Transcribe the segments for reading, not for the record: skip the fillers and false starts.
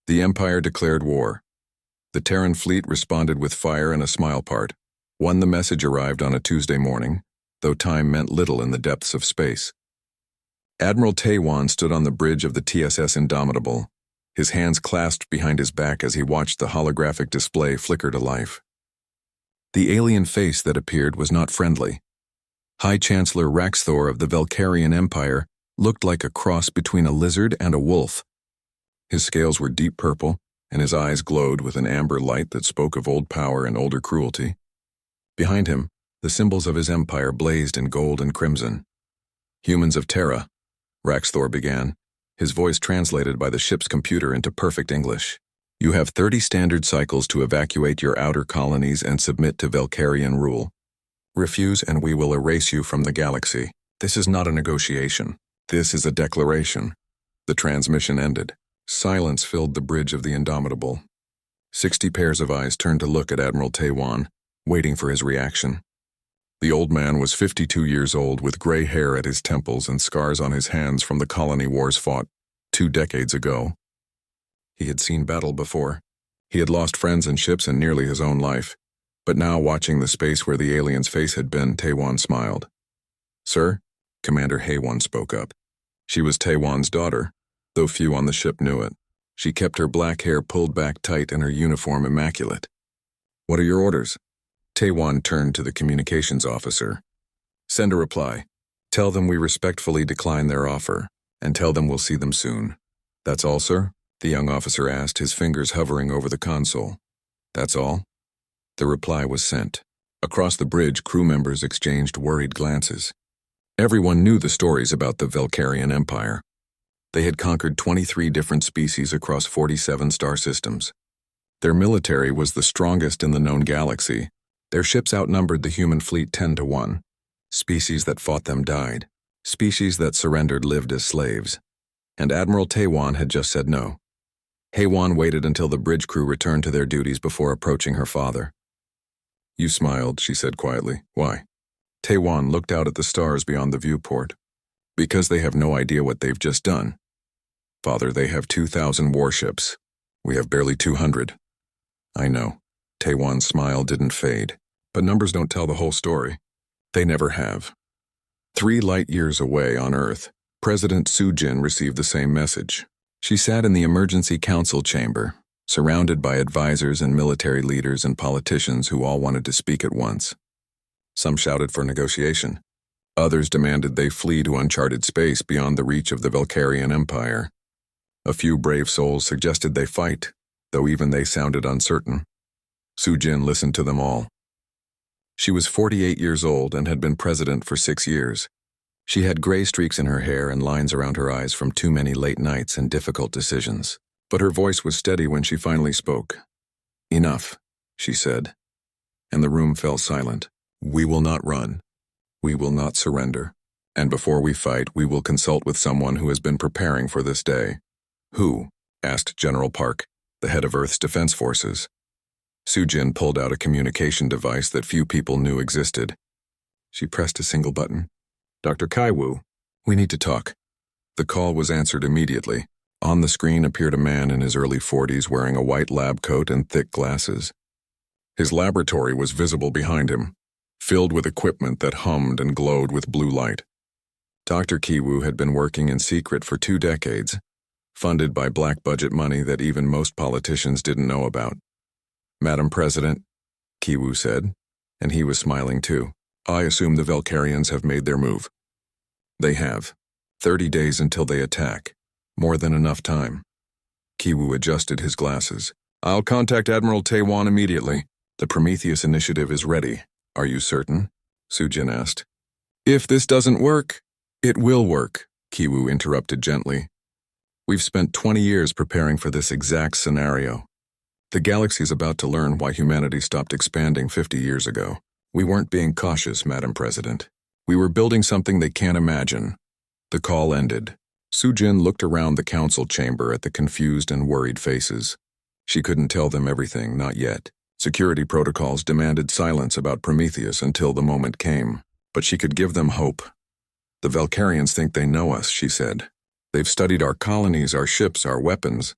The Empire declared war. The Terran fleet responded with fire and a smile part. The message arrived on a Tuesday morning, though time meant little in the depths of space. Admiral Taiwan stood on the bridge of the TSS Indomitable, his hands clasped behind his back as he watched the holographic display flicker to life. The alien face that appeared was not friendly. High Chancellor Raxthor of the Velkarian Empire looked like a cross between a lizard and a wolf. His scales were deep purple, and his eyes glowed with an amber light that spoke of old power and older cruelty. Behind him, the symbols of his empire blazed in gold and crimson. "Humans of Terra," Raxthor began, his voice translated by the ship's computer into perfect English. "You have 30 standard cycles to evacuate your outer colonies and submit to Velkarian rule. Refuse and we will erase you from the galaxy. This is not a negotiation. This is a declaration." The transmission ended. Silence filled the bridge of the Indomitable. 60 pairs of eyes turned to look at Admiral Taiwan, waiting for his reaction. The old man was 52 years old with gray hair at his temples and scars on his hands from the colony wars fought 2 decades ago. He had seen battle before. He had lost friends and ships and nearly his own life. But now, watching the space where the alien's face had been, Taiwan smiled. "Sir," Commander Haywan spoke up. She was Taiwan's daughter, though few on the ship knew it. She kept her black hair pulled back tight and her uniform immaculate. "What are your orders?" Taiwan turned to the communications officer. "Send a reply. Tell them we respectfully decline their offer, and tell them we'll see them soon." "That's all, sir?" the young officer asked, his fingers hovering over the console. "That's all?" The reply was sent. Across the bridge, crew members exchanged worried glances. Everyone knew the stories about the Velkarian Empire. They had conquered 23 different species across 47 star systems. Their military was the strongest in the known galaxy. Their ships outnumbered the human fleet 10 to 1. Species that fought them died. Species that surrendered lived as slaves. And Admiral Taiwan had just said no. Haywan waited until the bridge crew returned to their duties before approaching her father. "You smiled," she said quietly. "Why?" Taiwan looked out at the stars beyond the viewport. "Because they have no idea what they've just done. Father, they have 2,000 warships. We have barely 200. "I know." Taiwan's smile didn't fade. "But numbers don't tell the whole story. They never have." 3 light years away on Earth, President Sujin received the same message. She sat in the emergency council chamber, surrounded by advisors and military leaders and politicians who all wanted to speak at once. Some shouted for negotiation. Others demanded they flee to uncharted space beyond the reach of the Velkarian Empire. A few brave souls suggested they fight, though even they sounded uncertain. Sujin listened to them all. She was 48 years old and had been president for 6 years. She had gray streaks in her hair and lines around her eyes from too many late nights and difficult decisions. But her voice was steady when she finally spoke. "Enough," she said. And the room fell silent. "We will not run. We will not surrender. And before we fight, we will consult with someone who has been preparing for this day." "Who?" asked General Park, the head of Earth's defense forces. Sujin pulled out a communication device that few people knew existed. She pressed a single button. "Dr. Kaiwu, we need to talk." The call was answered immediately. On the screen appeared a man in his early 40s wearing a white lab coat and thick glasses. His laboratory was visible behind him, filled with equipment that hummed and glowed with blue light. Dr. Kiwu had been working in secret for 2 decades, funded by black budget money that even most politicians didn't know about. "Madam President," Kiwu said, and he was smiling too. "I assume the Velkarians have made their move." "They have. 30 days until they attack. More than enough time." Kiwu adjusted his glasses. "I'll contact Admiral Taiwan immediately. The Prometheus initiative is ready. Are you certain?" Sujin asked. "If this doesn't work, it will work," Kiwu interrupted gently. "We've spent 20 years preparing for this exact scenario. The galaxy is about to learn why humanity stopped expanding 50 years ago. We weren't being cautious, Madam President. We were building something they can't imagine." The call ended. Sujin looked around the council chamber at the confused and worried faces. She couldn't tell them everything, not yet. Security protocols demanded silence about Prometheus until the moment came, but she could give them hope. "The Velkarians think they know us," she said. "They've studied our colonies, our ships, our weapons.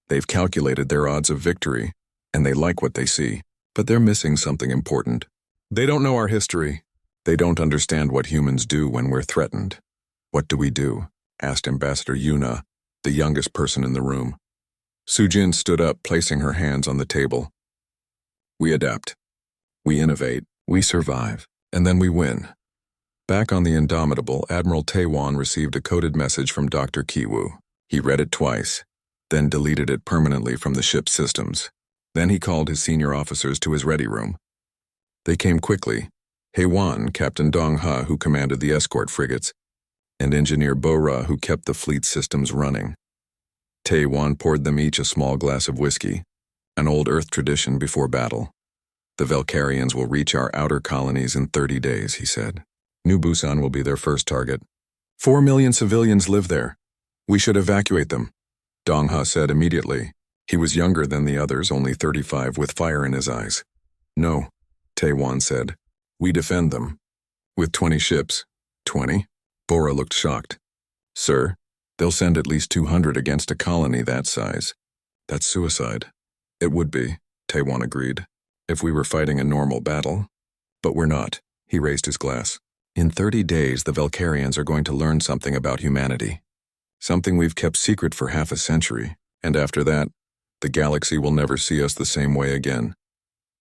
They've calculated their odds of victory, and they like what they see. But they're missing something important. They don't know our history. They don't understand what humans do when we're threatened. What do we do? Asked Ambassador Yuna, the youngest person in the room. Sujin stood up, placing her hands on the table. We adapt. We innovate. We survive. And then we win. Back on the Indomitable, Admiral Taewon received a coded message from Dr. Kiwoo. He read it twice, then deleted it permanently from the ship's systems. Then he called his senior officers to his ready room. They came quickly. Haewon, Captain Dong-ha, who commanded the escort frigates, and Engineer Bo-ra, who kept the fleet systems running. Taewon poured them each a small glass of whiskey, an old Earth tradition before battle. The Valkyrians will reach our outer colonies in 30 days, he said. New Busan will be their first target. 4 million civilians live there. We should evacuate them, Dong-ha said immediately. He was younger than the others, only 35, with fire in his eyes. No, Taewon said. We defend them. With 20 ships. 20? Bora looked shocked. Sir, they'll send at least 200 against a colony that size. That's suicide. It would be, Taewon agreed, if we were fighting a normal battle. But we're not. He raised his glass. In 30 days, the Valkyrians are going to learn something about humanity. Something we've kept secret for half a century, and after that, the galaxy will never see us the same way again.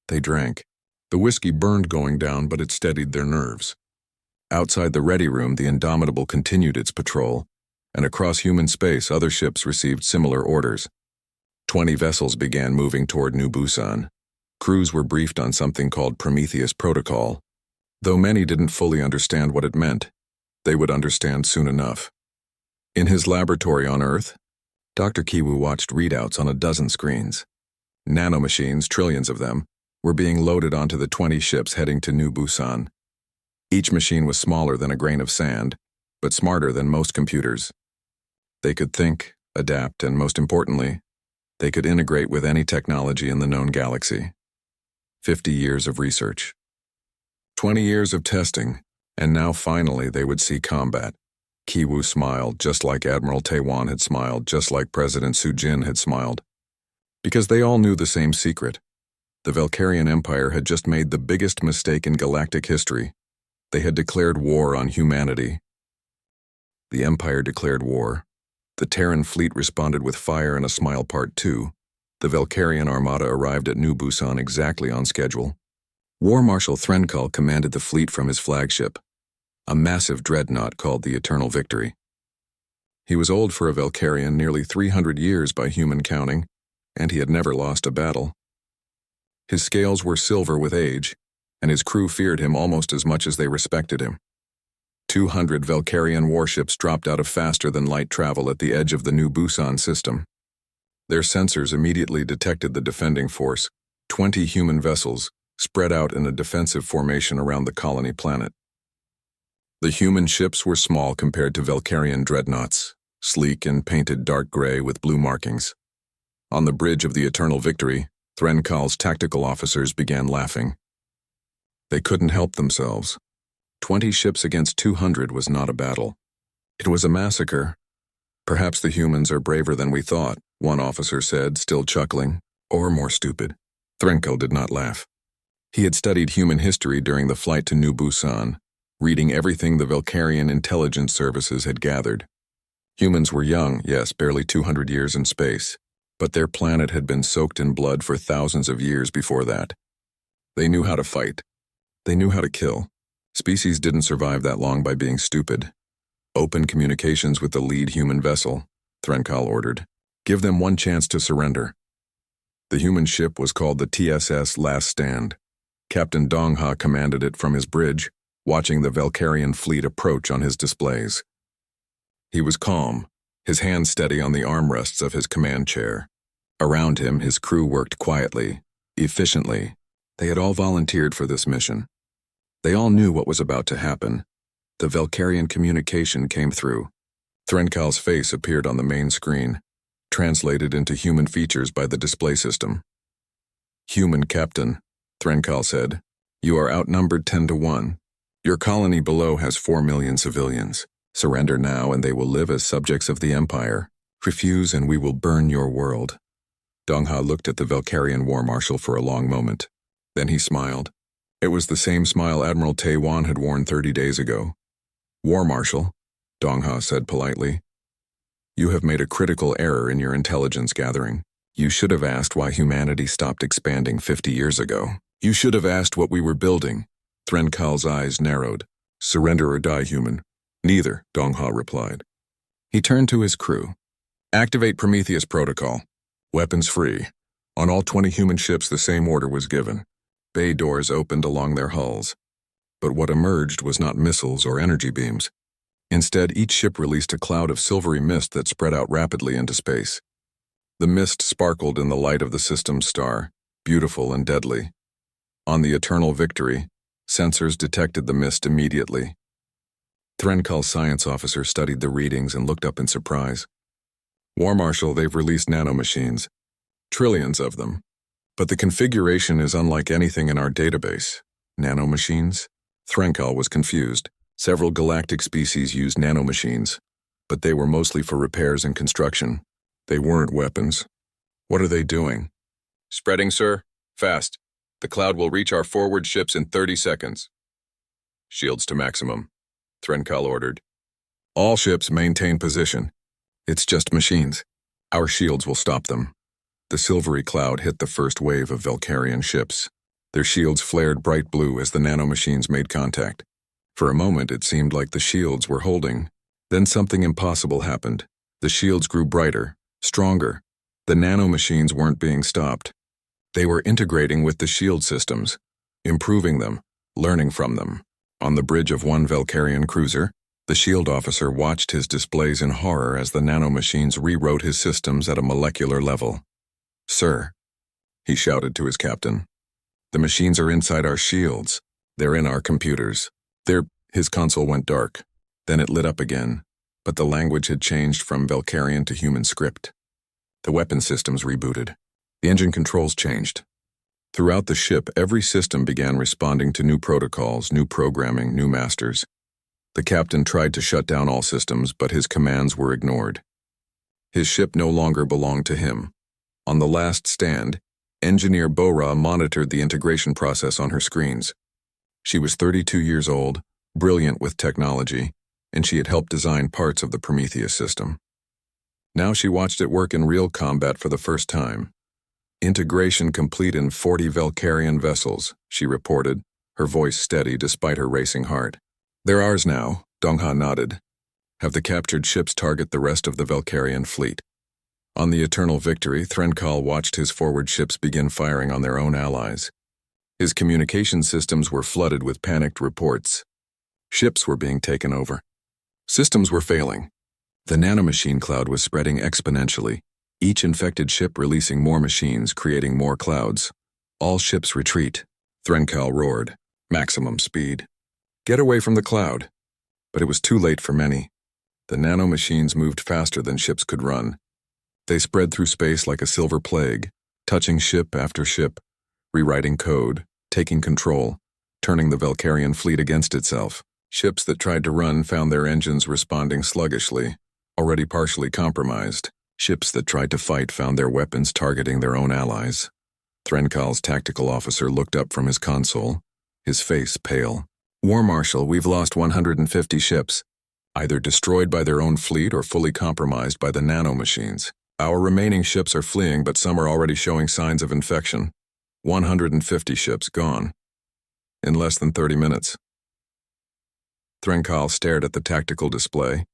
They drank. The whiskey burned going down, but it steadied their nerves. Outside the ready room, the Indomitable continued its patrol, and across human space, other ships received similar orders. 20 vessels began moving toward New Busan. Crews were briefed on something called Prometheus Protocol. Though many didn't fully understand what it meant, they would understand soon enough. In his laboratory on Earth, Dr. Kiwoo watched readouts on a dozen screens. Nanomachines, trillions of them, were being loaded onto the 20 ships heading to New Busan. Each machine was smaller than a grain of sand, but smarter than most computers. They could think, adapt, and most importantly, they could integrate with any technology in the known galaxy. 50 years of research. 20 years of testing, and now finally they would see combat. Kiwoo smiled, just like Admiral Taewon had smiled, just like President Sujin had smiled. Because they all knew the same secret. The Valkyrian Empire had just made the biggest mistake in galactic history. They had declared war on humanity. The Empire declared war. The Terran fleet responded with fire and a smile part 2. The Valkyrian armada arrived at New Busan exactly on schedule. War Marshal Threnkal commanded the fleet from his flagship, a massive dreadnought called the Eternal Victory. He was old for a Valkyrian, nearly 300 years by human counting, and he had never lost a battle. His scales were silver with age, and his crew feared him almost as much as they respected him. 200 Valkyrian warships dropped out of faster-than-light travel at the edge of the New Busan system. Their sensors immediately detected the defending force, 20 human vessels, spread out in a defensive formation around the colony planet. The human ships were small compared to Valkyrian dreadnoughts, sleek and painted dark gray with blue markings. On the bridge of the Eternal Victory, Threnkal's tactical officers began laughing. They couldn't help themselves. 20 ships against 200 was not a battle. It was a massacre. Perhaps the humans are braver than we thought, one officer said, still chuckling, or more stupid. Threnkal did not laugh. He had studied human history during the flight to New Busan, reading everything the Valkyrian intelligence services had gathered. Humans were young, yes, barely 200 years in space, but their planet had been soaked in blood for thousands of years before that. They knew how to fight. They knew how to kill. Species didn't survive that long by being stupid. Open communications with the lead human vessel, Threnkal ordered. Give them one chance to surrender. The human ship was called the TSS Last Stand. Captain Dong-ha commanded it from his bridge, watching the Valkyrian fleet approach on his displays. He was calm, his hands steady on the armrests of his command chair. Around him, his crew worked quietly, efficiently. They had all volunteered for this mission. They all knew what was about to happen. The Valkyrian communication came through. Threnkal's face appeared on the main screen, translated into human features by the display system. Human Captain, Threnkal said, you are outnumbered 10-1. Your colony below has 4 million civilians. Surrender now and they will live as subjects of the Empire. Refuse and we will burn your world. Dong-ha looked at the Valkyrian War Marshal for a long moment. Then he smiled. It was the same smile Admiral Tae-wan had worn 30 days ago. War Marshal, Dong-ha said politely, you have made a critical error in your intelligence gathering. You should have asked why humanity stopped expanding 50 years ago. You should have asked what we were building. Threnkal's eyes narrowed. Surrender or die, human. Neither, Dong-ha replied. He turned to his crew. Activate Prometheus Protocol. Weapons free. On all 20 human ships the same order was given. Bay doors opened along their hulls. But what emerged was not missiles or energy beams. Instead, each ship released a cloud of silvery mist that spread out rapidly into space. The mist sparkled in the light of the system's star, beautiful and deadly. On the Eternal Victory, sensors detected the mist immediately. Threnkal's science officer studied the readings and looked up in surprise. War Marshal, they've released nanomachines. Trillions of them. But the configuration is unlike anything in our database. Nanomachines? Threnkal was confused. Several galactic species used nanomachines, but they were mostly for repairs and construction. They weren't weapons. What are they doing? Spreading, sir. Fast. The cloud will reach our forward ships in 30 seconds. Shields to maximum, Threnkal ordered. All ships maintain position. It's just machines. Our shields will stop them. The silvery cloud hit the first wave of Valkyrian ships. Their shields flared bright blue as the nanomachines made contact. For a moment, it seemed like the shields were holding. Then something impossible happened. The shields grew brighter, stronger. The nanomachines weren't being stopped. They were integrating with the shield systems, improving them, learning from them. On the bridge of one Valkyrian cruiser, the shield officer watched his displays in horror as the nanomachines rewrote his systems at a molecular level. Sir, he shouted to his captain, the machines are inside our shields. They're in our computers. His console went dark. Then it lit up again, but the language had changed from Valkyrian to human script. The weapon systems rebooted. The engine controls changed. Throughout the ship, every system began responding to new protocols, new programming, new masters. The captain tried to shut down all systems, but his commands were ignored. His ship no longer belonged to him. On the last stand, Engineer Bora monitored the integration process on her screens. She was 32 years old, brilliant with technology, and she had helped design parts of the Prometheus system. Now she watched it work in real combat for the first time. Integration complete in 40 Valkyrian vessels, she reported, her voice steady despite her racing heart. They're ours now, Dong-ha nodded. Have the captured ships target the rest of the Valkyrian fleet. On the Eternal Victory, Threnkal watched his forward ships begin firing on their own allies. His communication systems were flooded with panicked reports. Ships were being taken over. Systems were failing. The nanomachine cloud was spreading exponentially, each infected ship releasing more machines, creating more clouds. All ships retreat, Threnkal roared. Maximum speed. Get away from the cloud. But it was too late for many. The nanomachines moved faster than ships could run. They spread through space like a silver plague, touching ship after ship, rewriting code, taking control, turning the Valkyrian fleet against itself. Ships that tried to run found their engines responding sluggishly, already partially compromised. Ships that tried to fight found their weapons targeting their own allies. Threnkal's tactical officer looked up from his console, his face pale. War Marshal, we've lost 150 ships, either destroyed by their own fleet or fully compromised by the nanomachines. Our remaining ships are fleeing, but some are already showing signs of infection. 150 ships gone. In less than 30 minutes. Threnkal stared at the tactical display,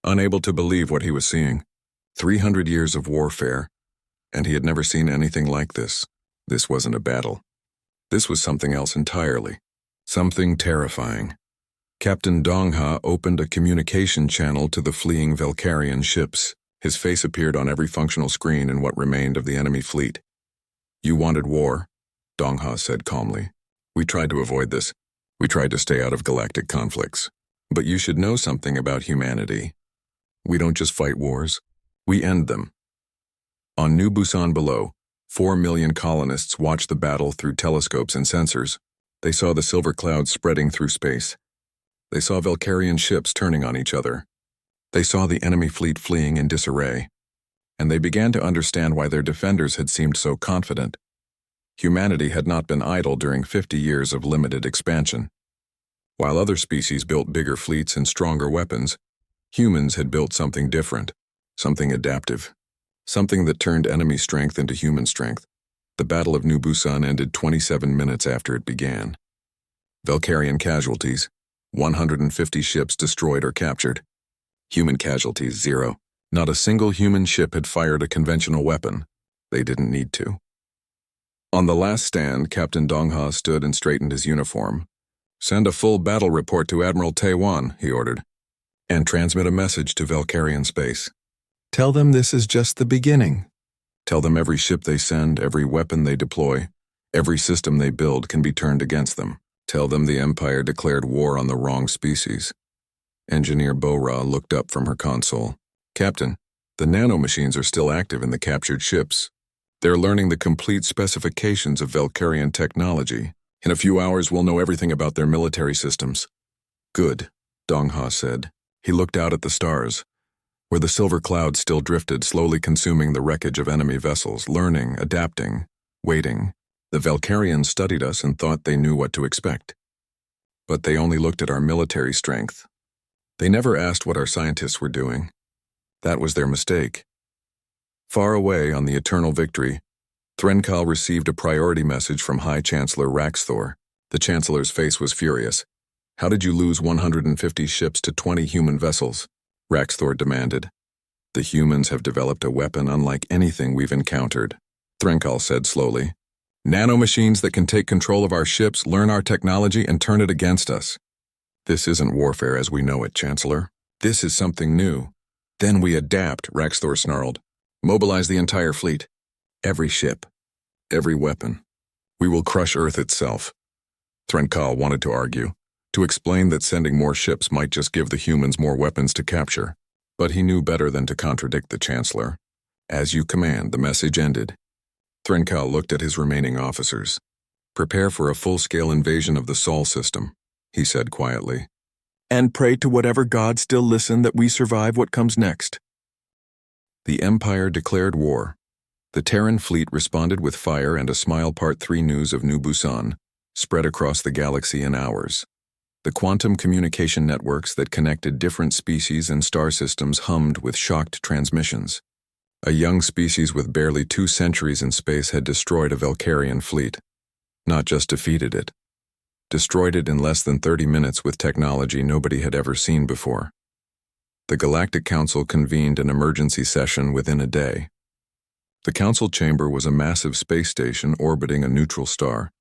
unable to believe what he was seeing. 300 years of warfare, and he had never seen anything like this. This wasn't a battle. This was something else entirely. Something terrifying. Captain Dong-ha opened a communication channel to the fleeing Valkyrian ships. His face appeared on every functional screen in what remained of the enemy fleet. You wanted war, Dong-ha said calmly. We tried to avoid this. We tried to stay out of galactic conflicts. But you should know something about humanity. We don't just fight wars. We end them. On New Busan below, 4 million colonists watched the battle through telescopes and sensors. They saw the silver clouds spreading through space. They saw Valkyrian ships turning on each other. They saw the enemy fleet fleeing in disarray. and they began to understand why their defenders had seemed so confident. Humanity had not been idle during 50 years of limited expansion. While other species built bigger fleets and stronger weapons, humans had built something different, something adaptive, something that turned enemy strength into human strength. The Battle of New Busan ended 27 minutes after it began. Valkyrian casualties, 150 ships destroyed or captured. Human casualties, 0. Not a single human ship had fired a conventional weapon. They didn't need to. On the last stand, Captain Dongha stood and straightened his uniform. "Send a full battle report to Admiral Taiwan," he ordered, "and transmit a message to Valkyrian space. Tell them this is just the beginning. Tell them every ship they send, every weapon they deploy, every system they build can be turned against them. Tell them the Empire declared war on the wrong species." Engineer Bo-Ra looked up from her console. "Captain, the nanomachines are still active in the captured ships. They're learning the complete specifications of Valkyrian technology. In a few hours, we'll know everything about their military systems." "Good," Dongha said. He looked out at the stars, where the silver clouds still drifted, slowly consuming the wreckage of enemy vessels, learning, adapting, waiting. The Valkyrians studied us and thought they knew what to expect. But they only looked at our military strength. They never asked what our scientists were doing. That was their mistake. Far away on the Eternal Victory, Threnkal received a priority message from High Chancellor Raxthor. The Chancellor's face was furious. "How did you lose 150 ships to 20 human vessels?" Raxthor demanded. "The humans have developed a weapon unlike anything we've encountered," Threnkal said slowly. "Nanomachines that can take control of our ships, learn our technology, and turn it against us. This isn't warfare as we know it, Chancellor. This is something new." "Then we adapt," Raxthor snarled. "Mobilize the entire fleet. Every ship. Every weapon. We will crush Earth itself." Threnkal wanted to argue, to explain that sending more ships might just give the humans more weapons to capture. But he knew better than to contradict the Chancellor. "As you command," the message ended. Threnkal looked at his remaining officers. "Prepare for a full-scale invasion of the Sol system," he said quietly. "And pray to whatever god still listen that we survive what comes next." The Empire declared war. The Terran fleet responded with fire, and a Smile Part 3 news of New Busan spread across the galaxy in hours. The quantum communication networks that connected different species and star systems hummed with shocked transmissions. A young species with barely 2 centuries in space had destroyed a Valkyrian fleet. Not just defeated it. Destroyed it in less than 30 minutes with technology nobody had ever seen before. The Galactic Council convened an emergency session within a day. The council chamber was a massive space station orbiting a neutral star,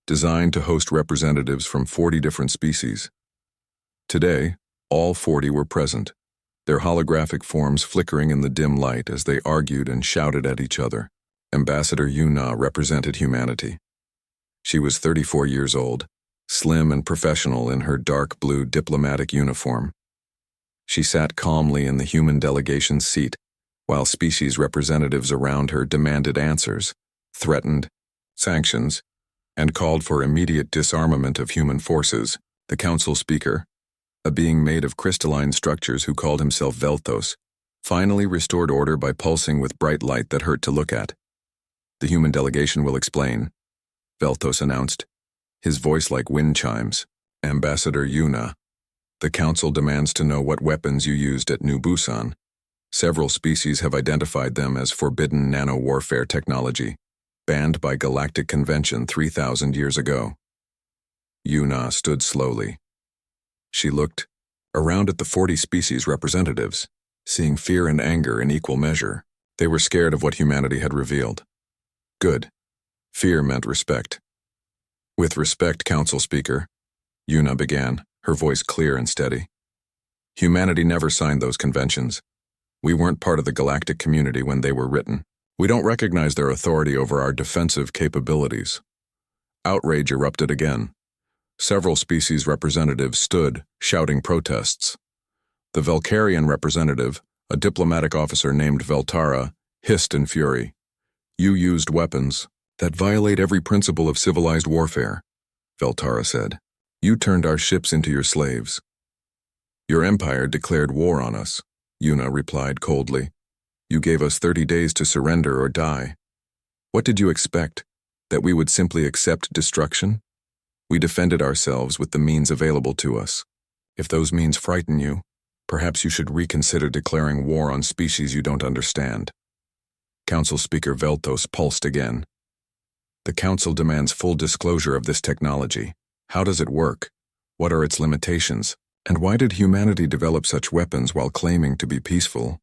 designed to host representatives from 40 different species. Today, all 40 were present, their holographic forms flickering in the dim light as they argued and shouted at each other. Ambassador Yuna represented humanity. She was 34 years old, slim and professional in her dark blue diplomatic uniform. She sat calmly in the human delegation's seat, while species representatives around her demanded answers, threatened sanctions, and called for immediate disarmament of human forces. The council speaker, a being made of crystalline structures who called himself Velthos, finally restored order by pulsing with bright light that hurt to look at. "The human delegation will explain," Velthos announced, his voice like wind chimes. "Ambassador Yuna, the council demands to know what weapons you used at New Busan. Several species have identified them as forbidden nano-warfare technology, banned by Galactic Convention 3,000 years ago." Yuna stood slowly. She looked around at the 40 species representatives, seeing fear and anger in equal measure. They were scared of what humanity had revealed. Good. Fear meant respect. "With respect, Council Speaker," Yuna began, her voice clear and steady. "Humanity never signed those conventions. We weren't part of the galactic community when they were written. We don't recognize their authority over our defensive capabilities." Outrage erupted again. Several species representatives stood, shouting protests. The Valkyrian representative, a diplomatic officer named Veltara, hissed in fury. "You used weapons that violate every principle of civilized warfare," Veltara said. "You turned our ships into your slaves." "Your empire declared war on us," Yuna replied coldly. You gave us 30 days to surrender or die. What did you expect? That we would simply accept destruction? We defended ourselves with the means available to us. If those means frighten you, perhaps you should reconsider declaring war on species you don't understand. Council Speaker Veltos pulsed again. The Council demands full disclosure of this technology. How does it work? What are its limitations? And why did humanity develop such weapons while claiming to be peaceful?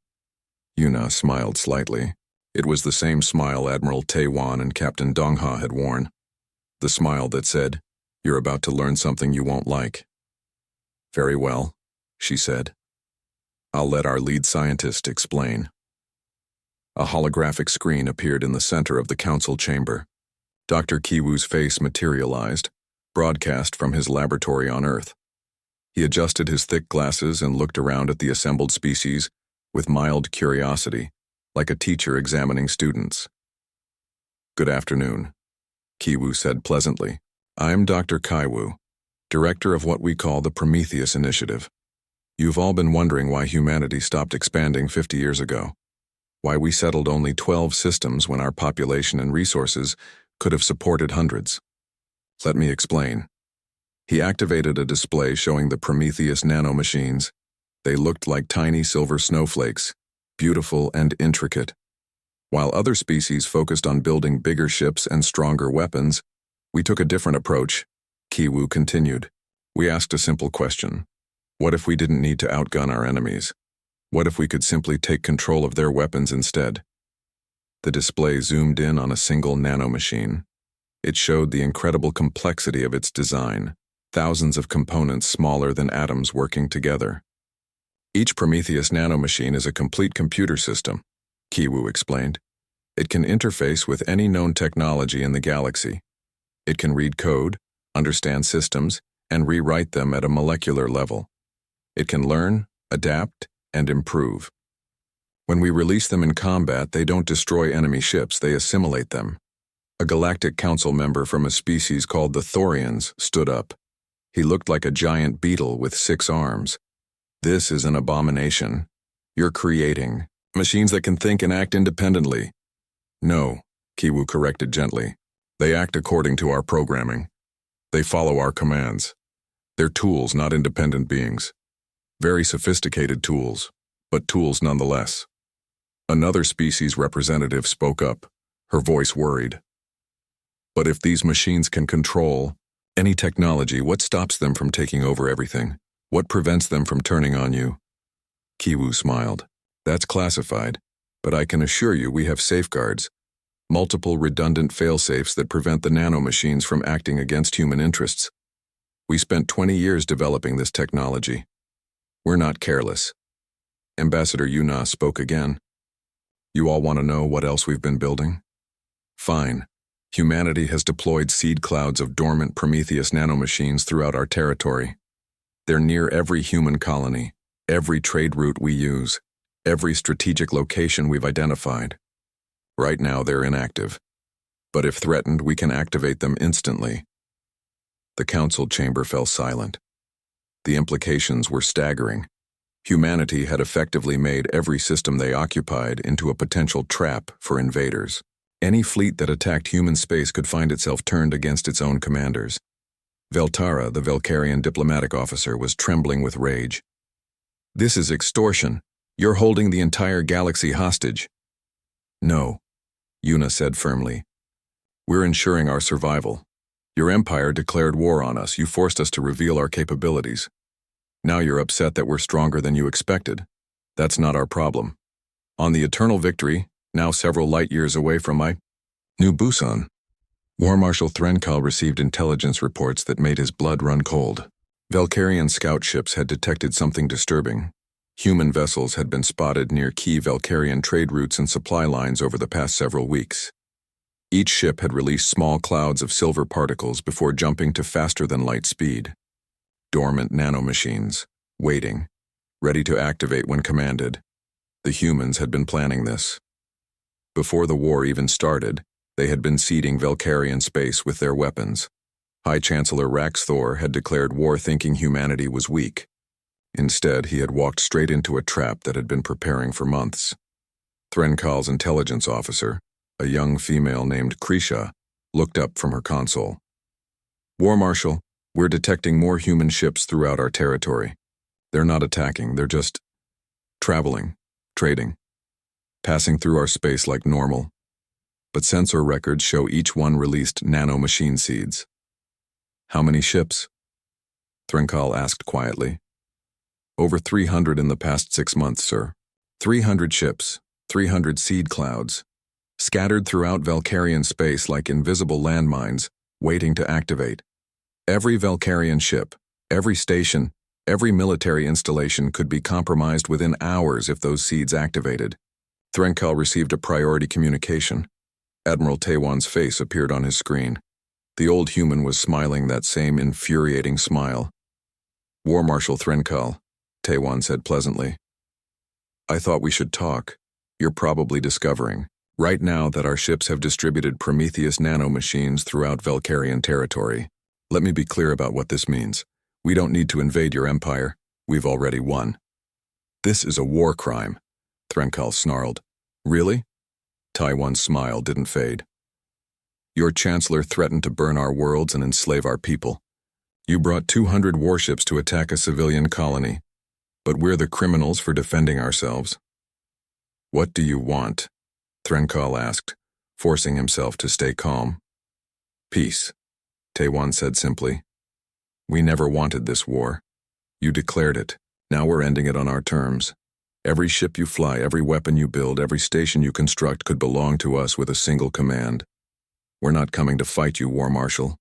Yuna smiled slightly. It was the same smile Admiral Taewan and Captain Dongha had worn. The smile that said, "You're about to learn something you won't like." "Very well," she said. "I'll let our lead scientist explain." A holographic screen appeared in the center of the council chamber. Dr. Kiwu's face materialized, broadcast from his laboratory on Earth. He adjusted his thick glasses and looked around at the assembled species with mild curiosity, like a teacher examining students. "Good afternoon," Kiwu said pleasantly. "I'm Dr. Kaiwu, director of what we call the Prometheus Initiative. You've all been wondering why humanity stopped expanding 50 years ago. Why we settled only 12 systems when our population and resources could have supported hundreds. Let me explain." He activated a display showing the Prometheus nanomachines. They looked like tiny silver snowflakes, beautiful and intricate. While other species focused on building bigger ships and stronger weapons, we took a different approach, Kiwu continued. We asked a simple question. What if we didn't need to outgun our enemies? What if we could simply take control of their weapons instead? The display zoomed in on a single nanomachine. It showed the incredible complexity of its design, thousands of components smaller than atoms working together. Each Prometheus nanomachine is a complete computer system, Kiwu explained. It can interface with any known technology in the galaxy. It can read code, understand systems, and rewrite them at a molecular level. It can learn, adapt, and improve. When we release them in combat, they don't destroy enemy ships, they assimilate them. A Galactic Council member from a species called the Thorians stood up. He looked like a giant beetle with 6 arms. "This is an abomination. You're creating machines that can think and act independently." "No," Kiwu corrected gently. "They act according to our programming. They follow our commands. They're tools, not independent beings. Very sophisticated tools, but tools nonetheless." Another species representative spoke up, her voice worried. "But if these machines can control any technology, what stops them from taking over everything? What prevents them from turning on you?" Kiwu smiled. "That's classified, but I can assure you we have safeguards, multiple redundant failsafes that prevent the nanomachines from acting against human interests. We spent 20 years developing this technology. We're not careless." Ambassador Yuna spoke again. "You all want to know what else we've been building? Fine. Humanity has deployed seed clouds of dormant Prometheus nanomachines throughout our territory. They're near every human colony, every trade route we use, every strategic location we've identified. Right now they're inactive, but if threatened, we can activate them instantly." The council chamber fell silent. The implications were staggering. Humanity had effectively made every system they occupied into a potential trap for invaders. Any fleet that attacked human space could find itself turned against its own commanders. Veltara, the Velcarian diplomatic officer, was trembling with rage. "This is extortion. You're holding the entire galaxy hostage." "No," Yuna said firmly. "We're ensuring our survival. Your empire declared war on us. You forced us to reveal our capabilities. Now you're upset that we're stronger than you expected. That's not our problem. On the Eternal Victory, now several light years away from my New Busan, War Marshal Threnkal received intelligence reports that made his blood run cold. Velcarian scout ships had detected something disturbing. Human vessels had been spotted near key Velcarian trade routes and supply lines over the past several weeks. Each ship had released small clouds of silver particles before jumping to faster-than-light speed. Dormant nanomachines, waiting, ready to activate when commanded. The humans had been planning this. Before the war even started, they had been seeding Velcarian space with their weapons. High Chancellor Rax Thor had declared war thinking humanity was weak. Instead, he had walked straight into a trap that had been preparing for months. Threnkal's intelligence officer, a young female named Krisha, looked up from her console. War Marshal, we're detecting more human ships throughout our territory. They're not attacking, they're just traveling, trading, passing through our space like normal. But sensor records show each one released nano-machine seeds. How many ships? Threnkal asked quietly. Over 300 in the past 6 months, sir. 300 ships, 300 seed clouds, scattered throughout Valkyrian space like invisible landmines, waiting to activate. Every Valkyrian ship, every station, every military installation could be compromised within hours if those seeds activated. Threnkal received a priority communication. Admiral Taiwan's face appeared on his screen. The old human was smiling that same infuriating smile. War Marshal Threnkal, Taiwan said pleasantly. I thought we should talk. You're probably discovering, right now, that our ships have distributed Prometheus nanomachines throughout Valkyrian territory. Let me be clear about what this means. We don't need to invade your empire. We've already won. This is a war crime, Threnkal snarled. Really? Taiwan's smile didn't fade. Your chancellor threatened to burn our worlds and enslave our people. You brought 200 warships to attack a civilian colony, but we're the criminals for defending ourselves. What do you want? Threnkal asked, forcing himself to stay calm. Peace, Taiwan said simply. We never wanted this war. You declared it. Now we're ending it on our terms. Every ship you fly, every weapon you build, every station you construct could belong to us with a single command. We're not coming to fight you, War Marshal.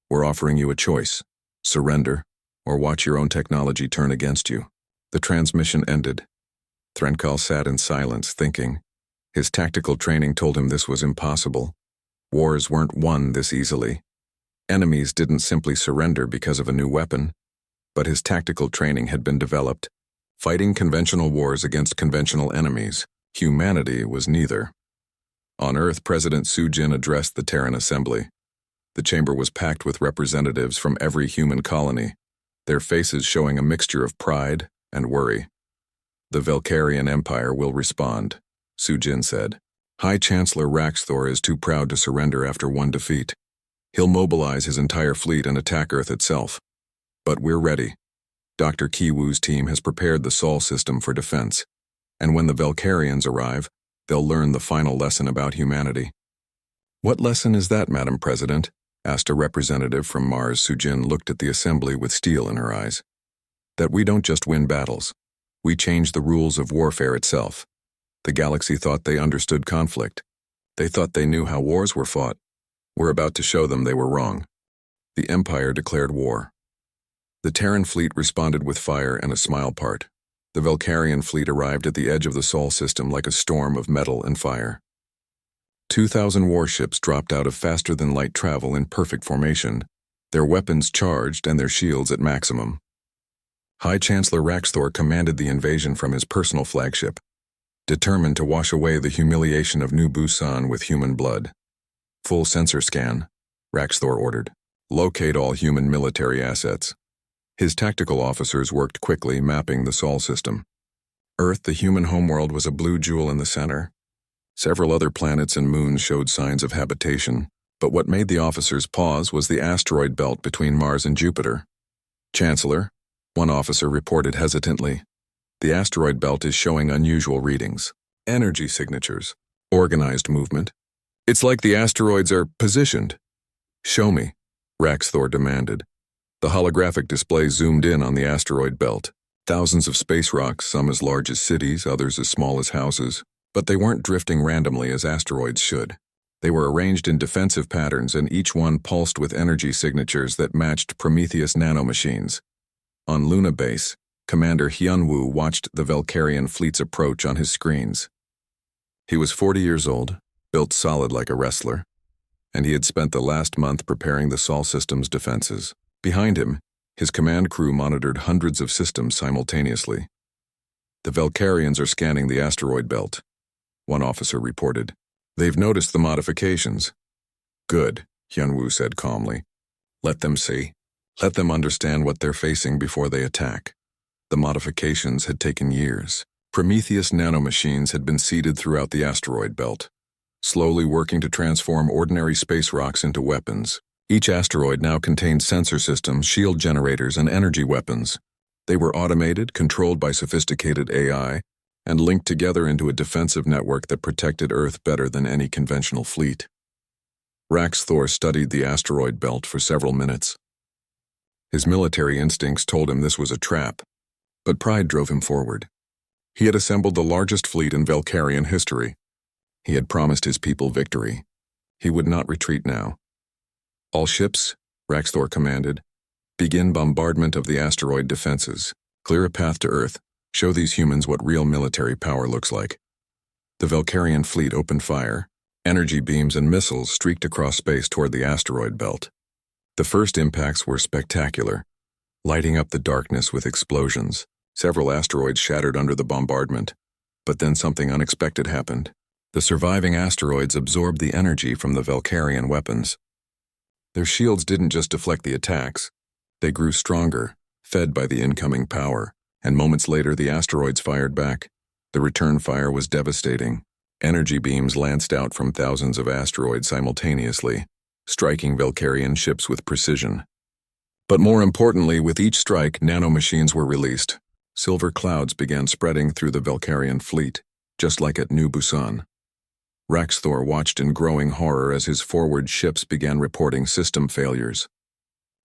We're offering you a choice. Surrender, or watch your own technology turn against you. The transmission ended. Threnkal sat in silence, thinking. His tactical training told him this was impossible. Wars weren't won this easily. Enemies didn't simply surrender because of a new weapon, but his tactical training had been developed. Fighting conventional wars against conventional enemies, humanity was neither. On Earth, President Sujin addressed the Terran Assembly. The chamber was packed with representatives from every human colony, their faces showing a mixture of pride and worry. The Valkyrian Empire will respond, Sujin said. High Chancellor Raxthor is too proud to surrender after one defeat. He'll mobilize his entire fleet and attack Earth itself. But we're ready. Dr. Kiwu's team has prepared the Sol system for defense, and when the Valkyrians arrive, they'll learn the final lesson about humanity. What lesson is that, Madam President? Asked a representative from Mars. Sujin looked at the assembly with steel in her eyes. That we don't just win battles. We change the rules of warfare itself. The galaxy thought they understood conflict. They thought they knew how wars were fought. We're about to show them they were wrong. The Empire declared war. The Terran fleet responded with fire and a smile part. The Valkyrian fleet arrived at the edge of the Sol system like a storm of metal and fire. 2,000 warships dropped out of faster-than-light travel in perfect formation, their weapons charged and their shields at maximum. High Chancellor Raxthor commanded the invasion from his personal flagship, determined to wash away the humiliation of New Busan with human blood. Full sensor scan, Raxthor ordered. Locate all human military assets. His tactical officers worked quickly, mapping the Sol system. Earth, the human homeworld, was a blue jewel in the center. Several other planets and moons showed signs of habitation, but what made the officers pause was the asteroid belt between Mars and Jupiter. Chancellor, one officer reported hesitantly, the asteroid belt is showing unusual readings. Energy signatures. Organized movement. It's like the asteroids are positioned. Show me, Raxthor demanded. The holographic display zoomed in on the asteroid belt. Thousands of space rocks, some as large as cities, others as small as houses. But they weren't drifting randomly as asteroids should. They were arranged in defensive patterns, and each one pulsed with energy signatures that matched Prometheus nanomachines. On Luna Base, Commander Hyunwoo watched the Valkyrian fleet's approach on his screens. He was 40 years old, built solid like a wrestler, and he had spent the last month preparing the Sol system's defenses. Behind him, his command crew monitored hundreds of systems simultaneously. The Valkyrians are scanning the asteroid belt, one officer reported. They've noticed the modifications. Good, Hyunwoo said calmly. Let them see. Let them understand what they're facing before they attack. The modifications had taken years. Prometheus nanomachines had been seeded throughout the asteroid belt, slowly working to transform ordinary space rocks into weapons. Each asteroid now contained sensor systems, shield generators, and energy weapons. They were automated, controlled by sophisticated AI, and linked together into a defensive network that protected Earth better than any conventional fleet. Raxthor studied the asteroid belt for several minutes. His military instincts told him this was a trap, but pride drove him forward. He had assembled the largest fleet in Valkyrian history. He had promised his people victory. He would not retreat now. All ships, Raxthor commanded, begin bombardment of the asteroid defenses. Clear a path to Earth. Show these humans what real military power looks like. The Valkyrian fleet opened fire. Energy beams and missiles streaked across space toward the asteroid belt. The first impacts were spectacular, lighting up the darkness with explosions. Several asteroids shattered under the bombardment, but then something unexpected happened. The surviving asteroids absorbed the energy from the Valkyrian weapons. Their shields didn't just deflect the attacks. They grew stronger, fed by the incoming power, and moments later the asteroids fired back. The return fire was devastating. Energy beams lanced out from thousands of asteroids simultaneously, striking Valkyrian ships with precision. But more importantly, with each strike, nanomachines were released. Silver clouds began spreading through the Valkyrian fleet, just like at New Busan. Raxthor watched in growing horror as his forward ships began reporting system failures.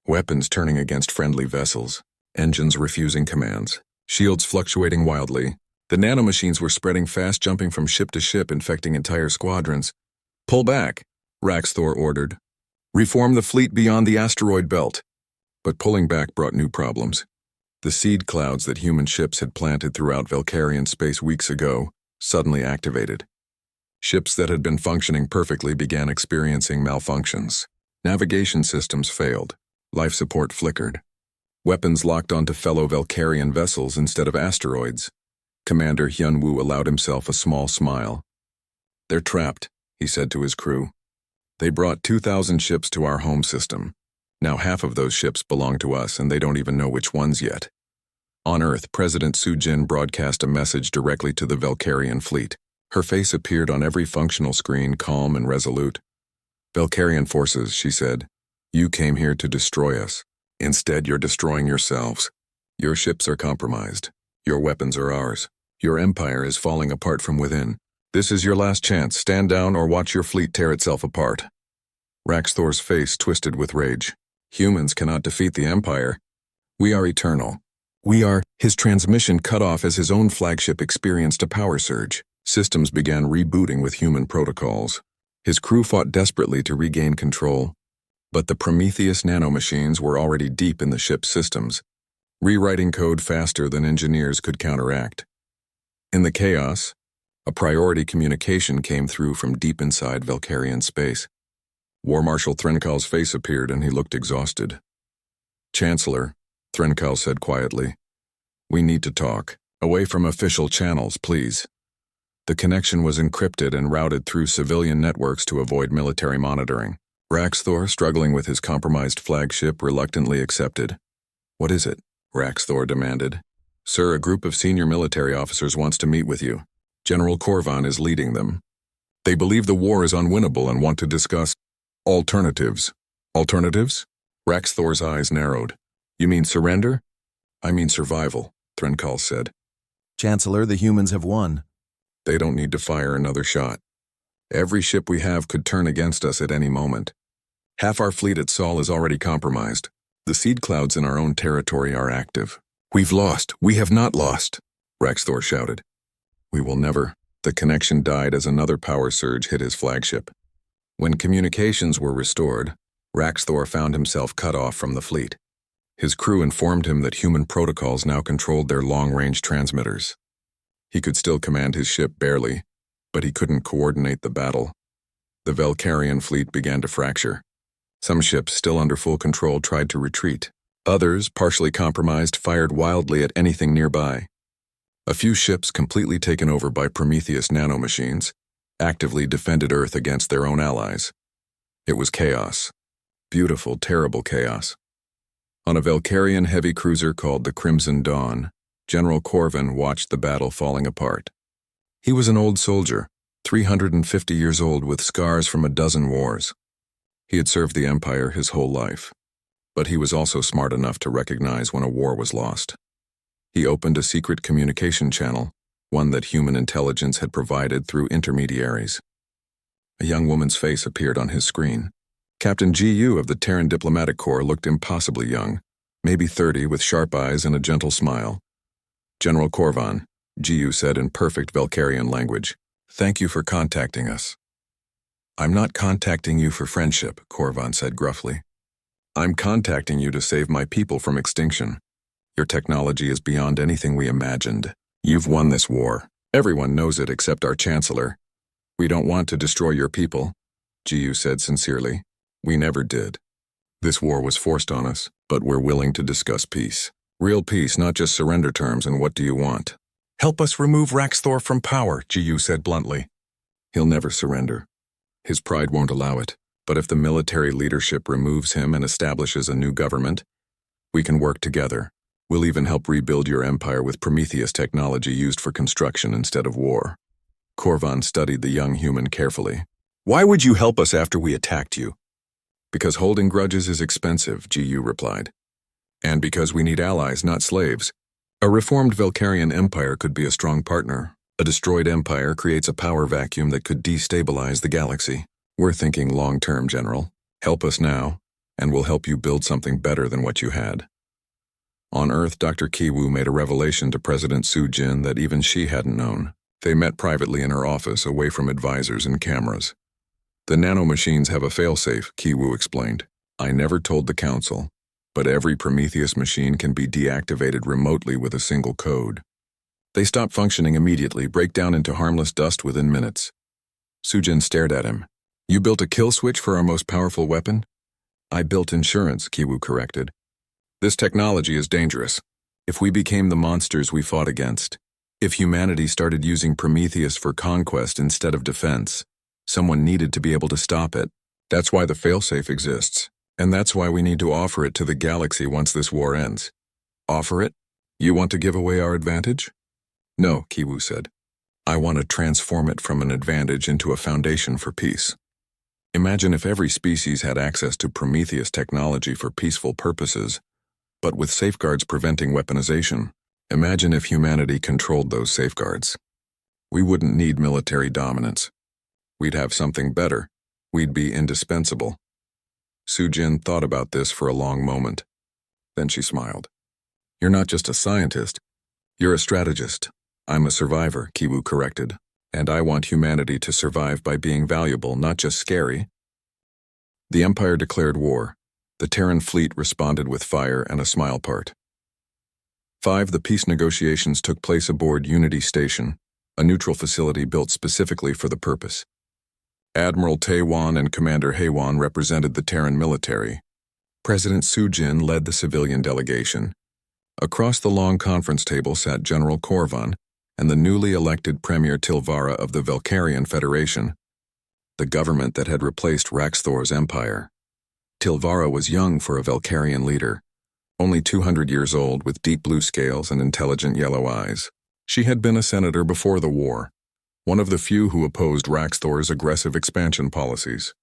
Weapons turning against friendly vessels, engines refusing commands, shields fluctuating wildly. The nanomachines were spreading fast, jumping from ship to ship, infecting entire squadrons. "Pull back," Raxthor ordered. "Reform the fleet beyond the asteroid belt." But pulling back brought new problems. The seed clouds that human ships had planted throughout Valkyrian space weeks ago suddenly activated. Ships that had been functioning perfectly began experiencing malfunctions. Navigation systems failed. Life support flickered. Weapons locked onto fellow Valkyrian vessels instead of asteroids. Commander Hyun-woo allowed himself a small smile. "They're trapped," he said to his crew. "They brought 2,000 ships to our home system. Now half of those ships belong to us, and they don't even know which ones yet." On Earth, President Soo-jin broadcast a message directly to the Valkyrian fleet. Her face appeared on every functional screen, calm and resolute. "Valkyrian forces," she said, "you came here to destroy us. Instead, you're destroying yourselves. Your ships are compromised. Your weapons are ours. Your empire is falling apart from within. This is your last chance. Stand down or watch your fleet tear itself apart." Raxthor's face twisted with rage. "Humans cannot defeat the empire. We are eternal. We are..." His transmission cut off as his own flagship experienced a power surge. Systems began rebooting with human protocols. His crew fought desperately to regain control. But the Prometheus nanomachines were already deep in the ship's systems, rewriting code faster than engineers could counteract. In the chaos, a priority communication came through from deep inside Valkyrian space. War Marshal Threnkal's face appeared and he looked exhausted. "Chancellor," Threnkal said quietly, "we need to talk. Away from official channels, please." The connection was encrypted and routed through civilian networks to avoid military monitoring. Raxthor, struggling with his compromised flagship, reluctantly accepted. "What is it?" Raxthor demanded. "Sir, a group of senior military officers wants to meet with you. General Korvan is leading them. They believe the war is unwinnable and want to discuss alternatives." "Alternatives?" Raxthor's eyes narrowed. "You mean surrender?" "I mean survival," Threnkal said. "Chancellor, the humans have won." "They don't need to fire another shot. Every ship we have could turn against us at any moment. Half our fleet at Sol is already compromised. The seed clouds in our own territory are active." "We've lost. We have not lost," Raxthor shouted. "We will never." The connection died as another power surge hit his flagship. When communications were restored, Raxthor found himself cut off from the fleet. His crew informed him that human protocols now controlled their long-range transmitters. He could still command his ship barely, but he couldn't coordinate the battle. The Valkyrian fleet began to fracture. Some ships, still under full control, tried to retreat. Others, partially compromised, fired wildly at anything nearby. A few ships, completely taken over by Prometheus nanomachines, actively defended Earth against their own allies. It was chaos. Beautiful, terrible chaos. On a Valkyrian heavy cruiser called the Crimson Dawn, General Corvin watched the battle falling apart. He was an old soldier, 350 years old with scars from a dozen wars. He had served the Empire his whole life, but he was also smart enough to recognize when a war was lost. He opened a secret communication channel, one that human intelligence had provided through intermediaries. A young woman's face appeared on his screen. Captain Gu of the Terran Diplomatic Corps looked impossibly young, maybe 30, with sharp eyes and a gentle smile. General Corvan, Gu said in perfect Valkyrian language, "Thank you for contacting us." "I'm not contacting you for friendship," Corvan said gruffly. "I'm contacting you to save my people from extinction. Your technology is beyond anything we imagined. You've won this war. Everyone knows it except our Chancellor. We don't want to destroy your people," Gu said sincerely. "We never did. This war was forced on us, but we're willing to discuss peace. Real peace, not just surrender terms and what do you want." "Help us remove Raxthor from power," Gu said bluntly. "He'll never surrender. His pride won't allow it, but if the military leadership removes him and establishes a new government, we can work together. We'll even help rebuild your empire with Prometheus technology used for construction instead of war." Corvan studied the young human carefully. "Why would you help us after we attacked you?" "Because holding grudges is expensive," Gu replied. "And because we need allies, not slaves. A reformed Valkyrian empire could be a strong partner. A destroyed empire creates a power vacuum that could destabilize the galaxy. We're thinking long-term, General. Help us now, and we'll help you build something better than what you had." On Earth, Dr. Kiwu made a revelation to President Sujin that even she hadn't known. They met privately in her office, away from advisors and cameras. "The nanomachines have a failsafe," Kiwu explained. "I never told the Council, but every Prometheus machine can be deactivated remotely with a single code. They stop functioning immediately, break down into harmless dust within minutes." Sujin stared at him. "You built a kill switch for our most powerful weapon?" "I built insurance," Kiwu corrected. "This technology is dangerous. If we became the monsters we fought against, if humanity started using Prometheus for conquest instead of defense, someone needed to be able to stop it. That's why the failsafe exists, and that's why we need to offer it to the galaxy once this war ends." "Offer it? You want to give away our advantage?" "No," Kiwu said. "I want to transform it from an advantage into a foundation for peace. Imagine if every species had access to Prometheus technology for peaceful purposes, but with safeguards preventing weaponization. Imagine if humanity controlled those safeguards. We wouldn't need military dominance. We'd have something better. We'd be indispensable." Sujin thought about this for a long moment. Then she smiled. "You're not just a scientist. You're a strategist." "I'm a survivor," Kiwu corrected. "And I want humanity to survive by being valuable, not just scary." The Empire declared war. The Terran fleet responded with fire and a smile part. 5. The peace negotiations took place aboard Unity Station, a neutral facility built specifically for the purpose. Admiral Taewan and Commander Haewan represented the Terran military. President Sujin led the civilian delegation. Across the long conference table sat General Corvan and the newly elected Premier Tilvara of the Valkyrian Federation, the government that had replaced Raxthor's empire. Tilvara was young for a Valkyrian leader, only 200 years old with deep blue scales and intelligent yellow eyes. She had been a senator before the war, one of the few who opposed Raxthor's aggressive expansion policies.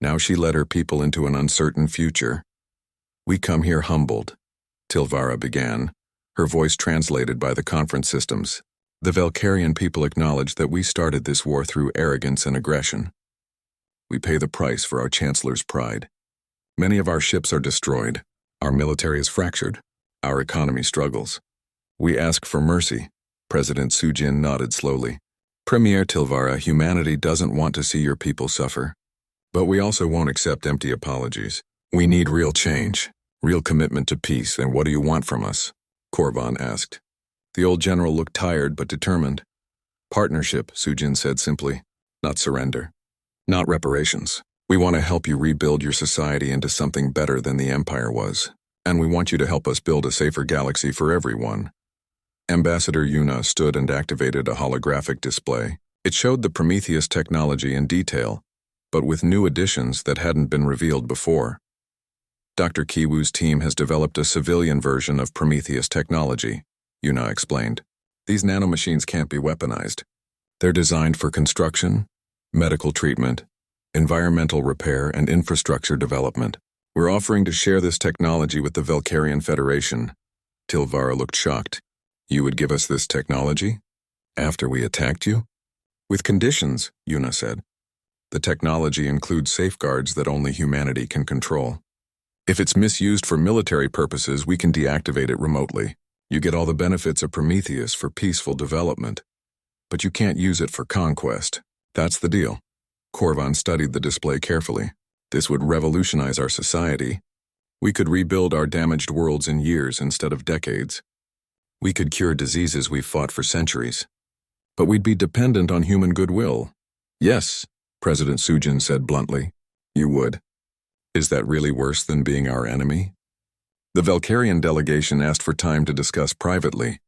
Now she led her people into an uncertain future. "We come here humbled," Tilvara began, her voice translated by the conference systems. "The Valkyrian people acknowledge that we started this war through arrogance and aggression. We pay the price for our Chancellor's pride. Many of our ships are destroyed. Our military is fractured. Our economy struggles. We ask for mercy." President Sujin nodded slowly. "Premier Tilvara, humanity doesn't want to see your people suffer. But we also won't accept empty apologies. We need real change, real commitment to peace, and what do you want from us?" Corvan asked. The old general looked tired but determined. "Partnership," Sujin said simply. "Not surrender. Not reparations. We want to help you rebuild your society into something better than the Empire was. And we want you to help us build a safer galaxy for everyone." Ambassador Yuna stood and activated a holographic display. It showed the Prometheus technology in detail, but with new additions that hadn't been revealed before. Dr. Kiwu's team has developed a civilian version of Prometheus technology. Yuna explained. These nanomachines can't be weaponized. They're designed for construction, medical treatment, environmental repair, and infrastructure development. We're offering to share this technology with the Valkyrian Federation. Tilvara looked shocked. You would give us this technology? After we attacked you? With conditions, Yuna said. The technology includes safeguards that only humanity can control. If it's misused for military purposes, we can deactivate it remotely. You get all the benefits of Prometheus for peaceful development. But you can't use it for conquest. That's the deal. Korvan studied the display carefully. This would revolutionize our society. We could rebuild our damaged worlds in years instead of decades. We could cure diseases we've fought for centuries. But we'd be dependent on human goodwill. Yes, President Sujin said bluntly. You would. Is that really worse than being our enemy? The Valkyrian delegation asked for time to discuss privately.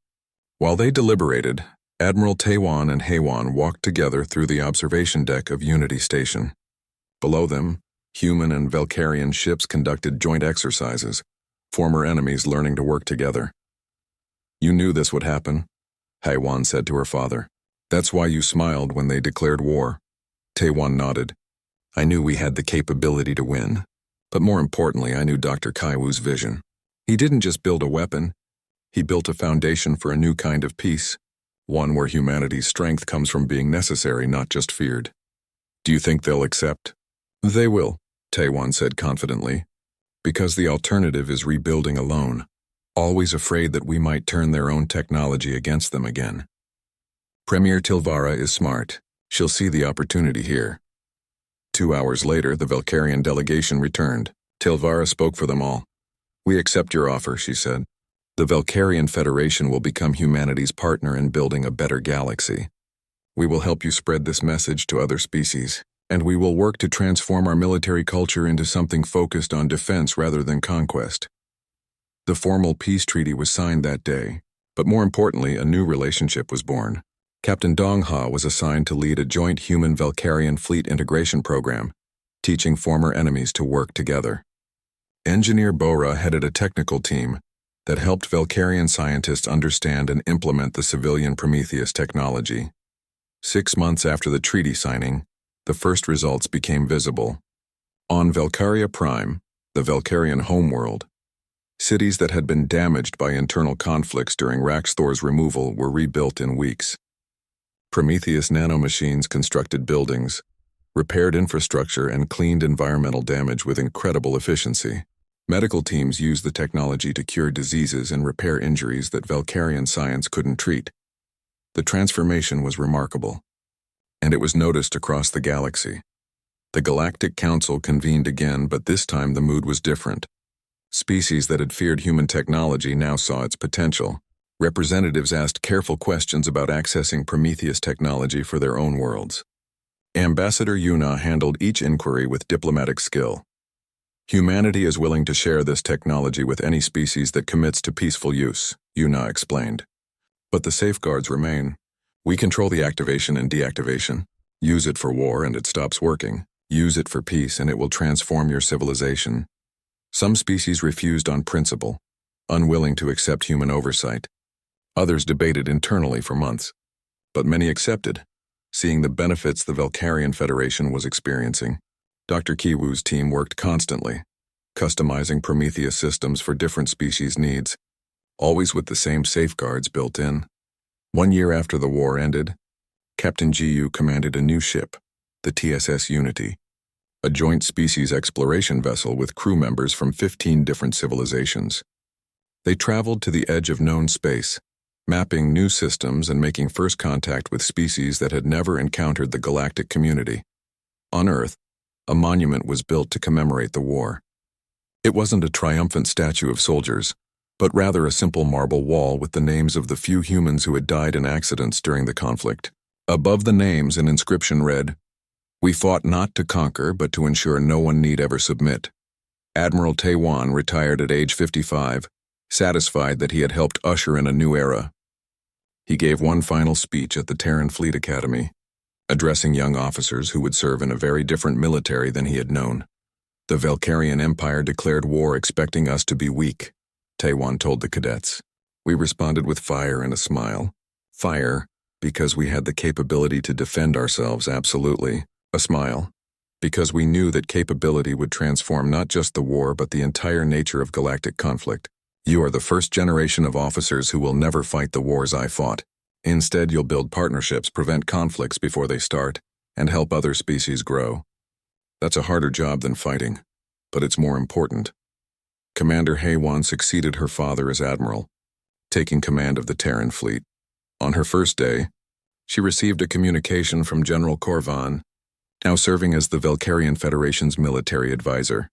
While they deliberated, Admiral Taiwan and Haywan walked together through the observation deck of Unity Station. Below them, human and Valkyrian ships conducted joint exercises, former enemies learning to work together. You knew this would happen, Haywan said to her father. That's why you smiled when they declared war. Taiwan nodded. I knew we had the capability to win, but more importantly, I knew Dr. Kaiwu's vision. He didn't just build a weapon, he built a foundation for a new kind of peace, one where humanity's strength comes from being necessary, not just feared. Do you think they'll accept? They will, Taiwan said confidently, because the alternative is rebuilding alone, always afraid that we might turn their own technology against them again. Premier Tilvara is smart. She'll see the opportunity here. 2 hours later, the Valkyrian delegation returned. Tilvara spoke for them all. We accept your offer, she said. The Valkyrian Federation will become humanity's partner in building a better galaxy. We will help you spread this message to other species, and we will work to transform our military culture into something focused on defense rather than conquest. The formal peace treaty was signed that day, but more importantly, a new relationship was born. Captain Dongha was assigned to lead a joint human-Valkyrian fleet integration program, teaching former enemies to work together. Engineer Bora headed a technical team that helped Valkyrian scientists understand and implement the civilian Prometheus technology. 6 months after the treaty signing, the first results became visible. On Valkyria Prime, the Valkyrian homeworld, cities that had been damaged by internal conflicts during Raxthor's removal were rebuilt in weeks. Prometheus nanomachines constructed buildings, repaired infrastructure, and cleaned environmental damage with incredible efficiency. Medical teams used the technology to cure diseases and repair injuries that Valkyrian science couldn't treat. The transformation was remarkable, and it was noticed across the galaxy. The Galactic Council convened again, but this time the mood was different. Species that had feared human technology now saw its potential. Representatives asked careful questions about accessing Prometheus technology for their own worlds. Ambassador Yuna handled each inquiry with diplomatic skill. Humanity is willing to share this technology with any species that commits to peaceful use, Yuna explained. But the safeguards remain. We control the activation and deactivation. Use it for war and it stops working. Use it for peace and it will transform your civilization. Some species refused on principle, unwilling to accept human oversight. Others debated internally for months, but many accepted, seeing the benefits the Valkyrian Federation was experiencing. Dr. Kiwu's team worked constantly, customizing Prometheus systems for different species' needs, always with the same safeguards built in. 1 year after the war ended, Captain Jiyu commanded a new ship, the TSS Unity, a joint species exploration vessel with crew members from 15 different civilizations. They traveled to the edge of known space, mapping new systems and making first contact with species that had never encountered the galactic community. On Earth, a monument was built to commemorate the war. It wasn't a triumphant statue of soldiers, but rather a simple marble wall with the names of the few humans who had died in accidents during the conflict. Above the names, an inscription read, "We fought not to conquer, but to ensure no one need ever submit." Admiral Taiwan retired at age 55, satisfied that he had helped usher in a new era. He gave one final speech at the Terran Fleet Academy, addressing young officers who would serve in a very different military than he had known. The Valkyrian Empire declared war expecting us to be weak, Taiwan told the cadets. We responded with fire and a smile. Fire, because we had the capability to defend ourselves, absolutely. A smile, because we knew that capability would transform not just the war but the entire nature of galactic conflict. You are the first generation of officers who will never fight the wars I fought. Instead, you'll build partnerships, prevent conflicts before they start, and help other species grow. That's a harder job than fighting, but it's more important. Commander HFY succeeded her father as admiral, taking command of the Terran fleet. On her first day, she received a communication from General Korvan, now serving as the Velkarian Federation's military advisor.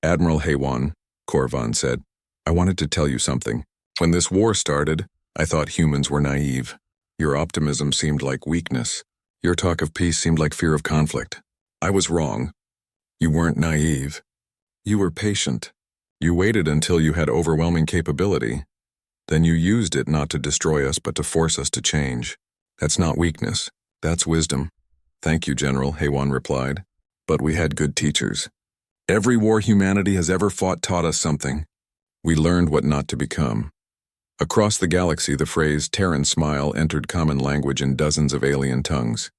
Admiral HFY, Korvan said, "I wanted to tell you something. When this war started, I thought humans were naive. Your optimism seemed like weakness. Your talk of peace seemed like fear of conflict. I was wrong. You weren't naive. You were patient. You waited until you had overwhelming capability. Then you used it not to destroy us but to force us to change. That's not weakness. That's wisdom." "Thank you, General," HFY replied. "But we had good teachers. Every war humanity has ever fought taught us something. We learned what not to become." Across the galaxy, the phrase Terran smile entered common language in dozens of alien tongues.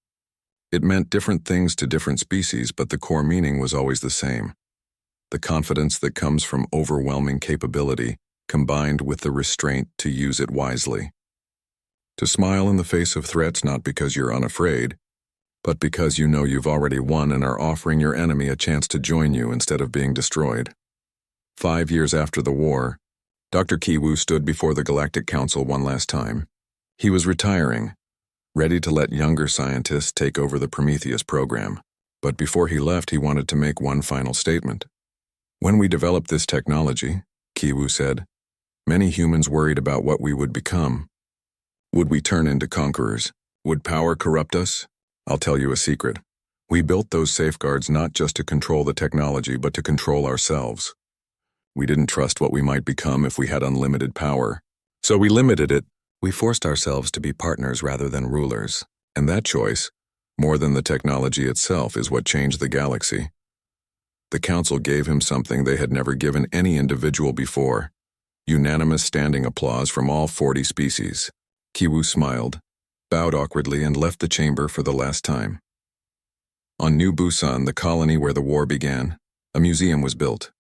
It meant different things to different species, but the core meaning was always the same. The confidence that comes from overwhelming capability, combined with the restraint to use it wisely. To smile in the face of threats not because you're unafraid, but because you know you've already won and are offering your enemy a chance to join you instead of being destroyed. 5 years after the war, Dr. Kiwu stood before the Galactic Council one last time. He was retiring, ready to let younger scientists take over the Prometheus program. But before he left, he wanted to make one final statement. "When we developed this technology," Kiwu said, "many humans worried about what we would become. Would we turn into conquerors? Would power corrupt us? I'll tell you a secret. We built those safeguards not just to control the technology, but to control ourselves. We didn't trust what we might become if we had unlimited power. So we limited it. We forced ourselves to be partners rather than rulers. And that choice, more than the technology itself, is what changed the galaxy." The council gave him something they had never given any individual before: unanimous standing applause from all 40 species. Kiwu smiled, bowed awkwardly, and left the chamber for the last time. On New Busan, the colony where the war began, a museum was built.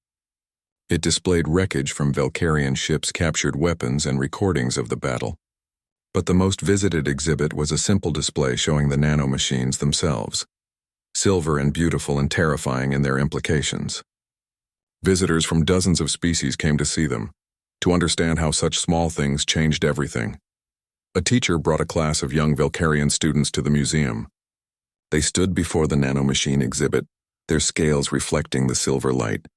It displayed wreckage from Velkarian ships, captured weapons, and recordings of the battle. But the most visited exhibit was a simple display showing the nanomachines themselves, silver and beautiful and terrifying in their implications. Visitors from dozens of species came to see them, to understand how such small things changed everything. A teacher brought a class of young Velkarian students to the museum. They stood before the nanomachine exhibit, their scales reflecting the silver light.